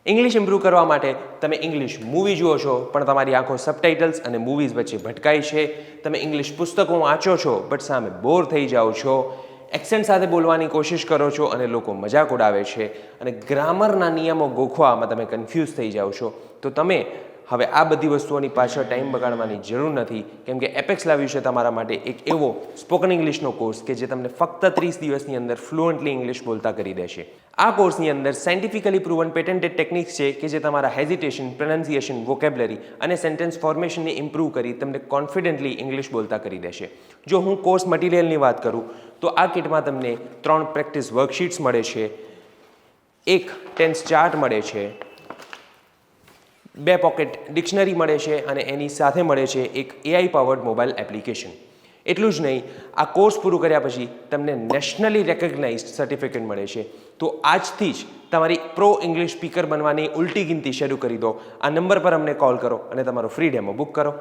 English improve કરવા માટે તમે ઇંગ્લિશ મૂવી જુઓ છો પણ તમારી આંખો સબટાઇટલ્સ અને મૂવીઝ વચ્ચે ભટકાય છે, તમે ઇંગ્લિશ પુસ્તકો વાંચો છો બટ સામે બોર થઈ જાઓ છો, એક્સેન્ટ સાથે બોલવાની કોશિશ કરો છો અને લોકો મજાક ઉડાવે છે, અને ગ્રામરના નિયમો ગોખવામાં તમે કન્ફ્યુઝ થઈ જાઓ છો, તો તમે હવે આ બધી વસ્તુઓની પાછળ ટાઈમ બગાડવાની જરૂર નથી, કેમ કે એપેક્સ લાવ્યું છે તમારા માટે એક એવો સ્પોકન ઇંગ્લિશનો કોર્સ કે જે તમને ફક્ત 30 દિવસની અંદર ફ્લુઅન્ટલી ઇંગ્લિશ બોલતા કરી દેશે. આ કોર્સની અંદર સાયન્ટિફિકલી પ્રૂવન પેટેન્ટેડ ટેકનિક્સ છે કે જે તમારા હેઝિટેશન, પ્રોનાઉન્સિએશન, વોકેબ્યુલરી અને સેન્ટેન્સ ફોર્મેશનને ઇમ્પ્રૂવ કરી તમને કોન્ફિડન્ટલી ઇંગ્લિશ બોલતા કરી દેશે. જો હું કોર્સ મટીરિયલની વાત કરું તો આ કિટમાં તમને 3 પ્રેક્ટિસ વર્કશીટ્સ મળે છે, એક ટેન્સ ચાર્ટ મળે છે, 2 પોકેટ ડિક્શનરી મળે છે અને એની સાથે મળે છે એક AI પાવર્ડ મોબાઈલ એપ્લિકેશન. એટલું જ નહીં, આ કોર્સ પૂરું કર્યા પછી તમને નેશનલી રેકગ્નાઇઝડ સર્ટિફિકેટ મળે છે. તો આજથી જ તમારી પ્રો ઇંગ્લિશ સ્પીકર બનવાની ઉલટી ગિનતી શરૂ કરી દો. આ નંબર પર અમને કોલ કરો અને તમારો ફ્રી ડેમો બુક કરો.